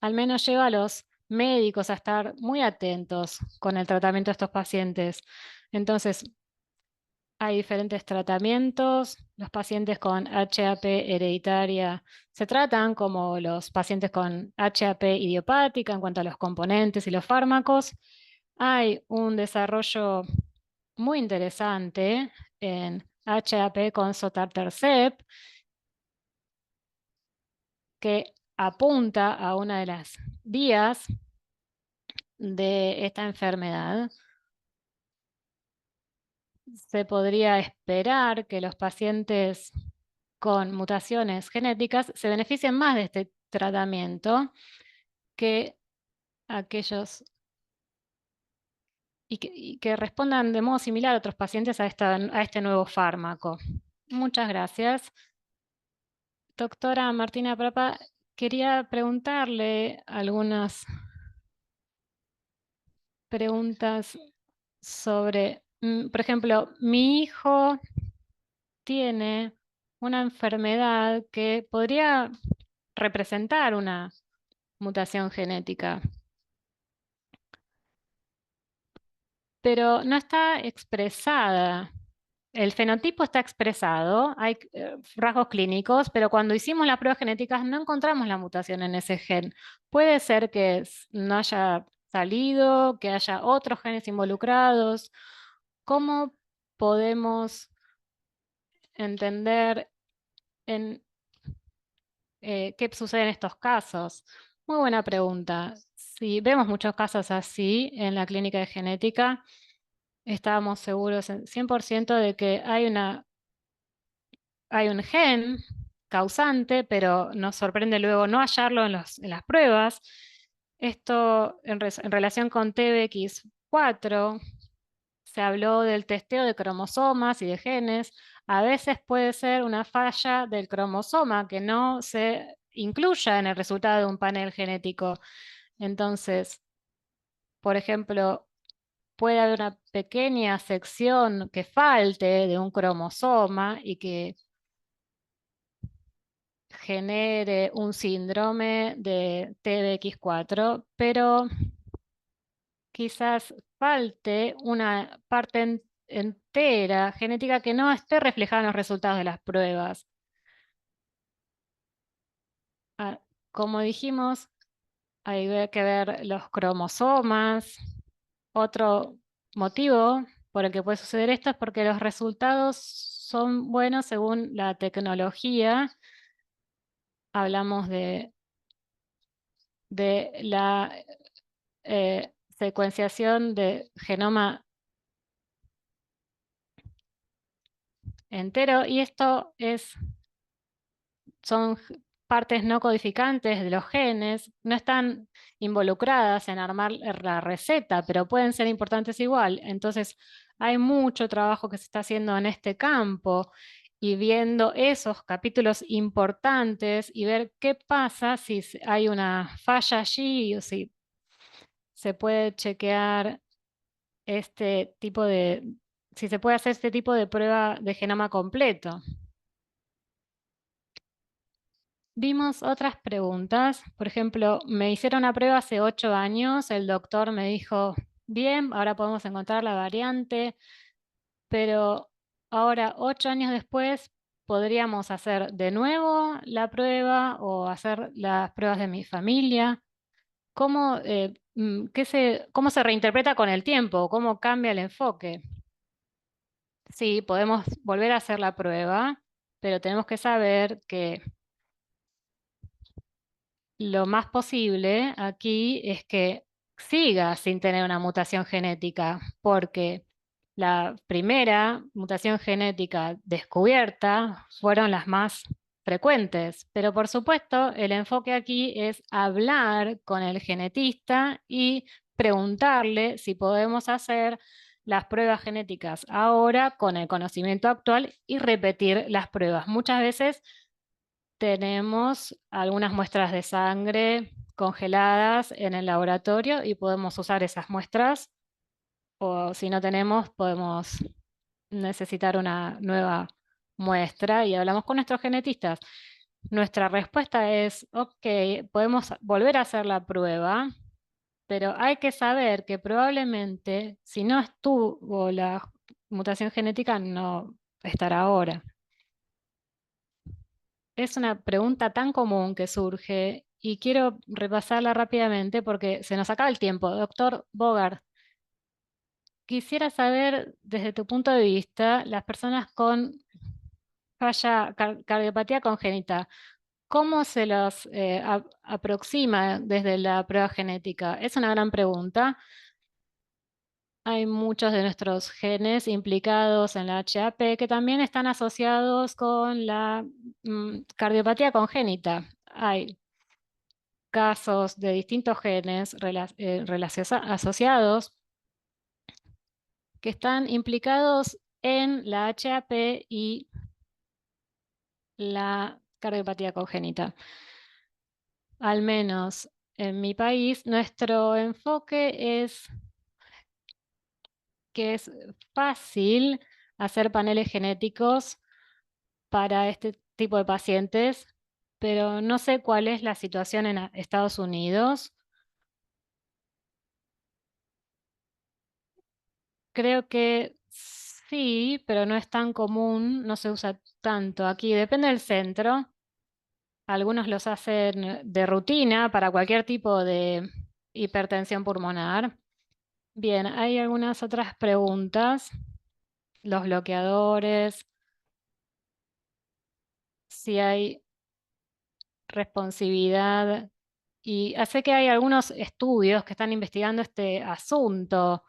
al menos lleva a los médicos a estar muy atentos con el tratamiento de estos pacientes. Entonces, hay diferentes tratamientos. Los pacientes con HAP hereditaria se tratan como los pacientes con HAP idiopática en cuanto a los componentes y los fármacos. Hay un desarrollo muy interesante en HAP con sotatercept que apunta a una de las vías de esta enfermedad. Se podría esperar que los pacientes con mutaciones genéticas se beneficien más de este tratamiento que aquellos y que respondan de modo similar a otros pacientes a este nuevo fármaco. Muchas gracias. Doctora Martina Prapa, quería preguntarle algunas preguntas sobre, por ejemplo, mi hijo tiene una enfermedad que podría representar una mutación genética, pero no está expresada. El fenotipo está expresado, hay rasgos clínicos, pero cuando hicimos las pruebas genéticas no encontramos la mutación en ese gen. Puede ser que no haya salido, que haya otros genes involucrados. ¿Cómo podemos entender en, qué sucede en estos casos? Muy buena pregunta. Si vemos muchos casos así en la clínica de genética, estábamos seguros en 100% de que hay un gen causante, pero nos sorprende luego no hallarlo en las pruebas. Esto en relación con TBX4, se habló del testeo de cromosomas y de genes. A veces puede ser una falla del cromosoma que no se incluya en el resultado de un panel genético. Entonces, por ejemplo, puede haber una pequeña sección que falte de un cromosoma y que genere un síndrome de TBX4, pero quizás falte una parte entera genética que no esté reflejada en los resultados de las pruebas. Ah, como dijimos, hay que ver los cromosomas. Otro motivo por el que puede suceder esto es porque los resultados son buenos según la tecnología. Hablamos de la secuenciación de genoma entero y esto son partes no codificantes de los genes, no están involucradas en armar la receta, pero pueden ser importantes igual. Entonces, hay mucho trabajo que se está haciendo en este campo y viendo esos capítulos importantes y ver qué pasa si hay una falla allí o si se puede chequear este tipo si se puede hacer este tipo de prueba de genoma completo. Vimos otras preguntas. Por ejemplo, me hicieron una prueba hace 8 años. El doctor me dijo, bien, ahora podemos encontrar la variante, pero ahora, 8 años después, podríamos hacer de nuevo la prueba o hacer las pruebas de mi familia. ¿Cómo, cómo se reinterpreta con el tiempo? ¿Cómo cambia el enfoque? Sí, podemos volver a hacer la prueba, pero tenemos que saber que lo más posible aquí es que siga sin tener una mutación genética, porque la primera mutación genética descubierta fueron las más frecuentes. Pero por supuesto, el enfoque aquí es hablar con el genetista y preguntarle si podemos hacer las pruebas genéticas ahora con el conocimiento actual y repetir las pruebas. Muchas veces tenemos algunas muestras de sangre congeladas en el laboratorio y podemos usar esas muestras, o si no tenemos, podemos necesitar una nueva muestra y hablamos con nuestros genetistas. Nuestra respuesta es, ok, podemos volver a hacer la prueba, pero hay que saber que probablemente si no estuvo la mutación genética, no estará ahora. Es una pregunta tan común que surge y quiero repasarla rápidamente porque se nos acaba el tiempo. Doctor Bogart, quisiera saber desde tu punto de vista, las personas con cardiopatía congénita, ¿cómo se los aproxima desde la prueba genética? Es una gran pregunta. Hay muchos de nuestros genes implicados en la HAP que también están asociados con la cardiopatía congénita. Hay casos de distintos genes asociados que están implicados en la HAP y la cardiopatía congénita. Al menos en mi país, nuestro enfoque es que es fácil hacer paneles genéticos para este tipo de pacientes, pero no sé cuál es la situación en Estados Unidos. Creo que sí, pero no es tan común, no se usa tanto aquí. Depende del centro. Algunos los hacen de rutina para cualquier tipo de hipertensión pulmonar. Bien, hay algunas otras preguntas. Los bloqueadores, si hay responsividad. Y hace que hay algunos estudios que están investigando este asunto.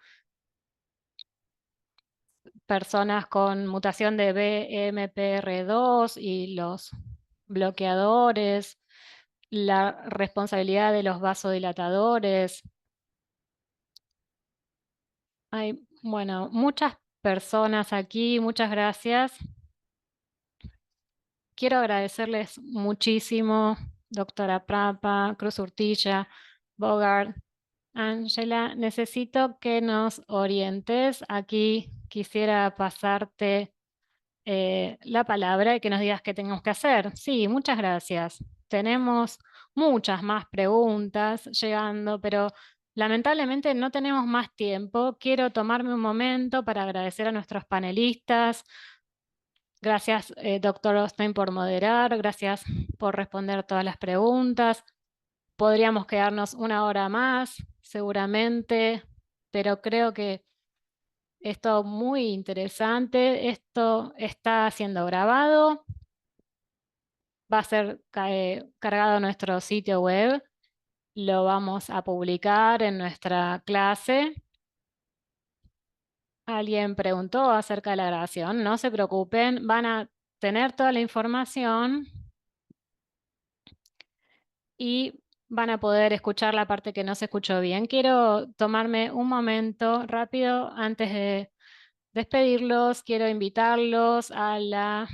Personas con mutación de BMPR2 y los bloqueadores. la responsabilidad de los vasodilatadores. Hay, bueno, muchas personas aquí, muchas gracias. Quiero agradecerles muchísimo, doctora Prapa, Cruz Urtilla, Bogart, Ángela. Necesito que nos orientes. Aquí quisiera pasarte la palabra y que nos digas qué tenemos que hacer. Sí, muchas gracias. Tenemos muchas más preguntas llegando, pero lamentablemente no tenemos más tiempo. Quiero tomarme un momento para agradecer a nuestros panelistas. Gracias, doctor Osteen, por moderar. Gracias por responder todas las preguntas. Podríamos quedarnos una hora más, seguramente, pero creo que esto muy interesante. Esto está siendo grabado, va a ser cargado a nuestro sitio web, lo vamos a publicar en nuestra clase. Alguien preguntó acerca de la grabación, no se preocupen, van a tener toda la información y van a poder escuchar la parte que no se escuchó bien. Quiero tomarme un momento rápido antes de despedirlos. Quiero invitarlos a la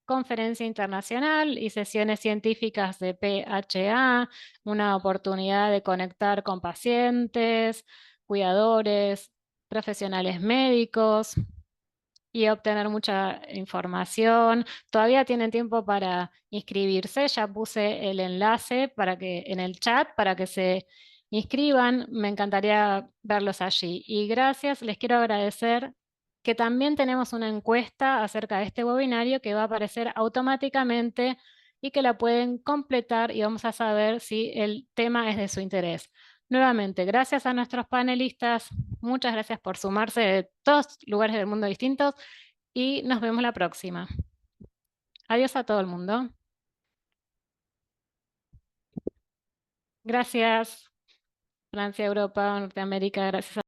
conferencia internacional y sesiones científicas de PHA, una oportunidad de conectar con pacientes, cuidadores, profesionales médicos y obtener mucha información. Todavía tienen tiempo para inscribirse. Ya puse el enlace para que, en el chat para que se inscriban. Me encantaría verlos allí. Y gracias, les quiero agradecer que también tenemos una encuesta acerca de este webinario que va a aparecer automáticamente y que la pueden completar y vamos a saber si el tema es de su interés. Nuevamente, gracias a nuestros panelistas. Muchas gracias por sumarse de todos lugares del mundo distintos y nos vemos la próxima. Adiós a todo el mundo. Gracias, Francia, Europa, Norteamérica, gracias a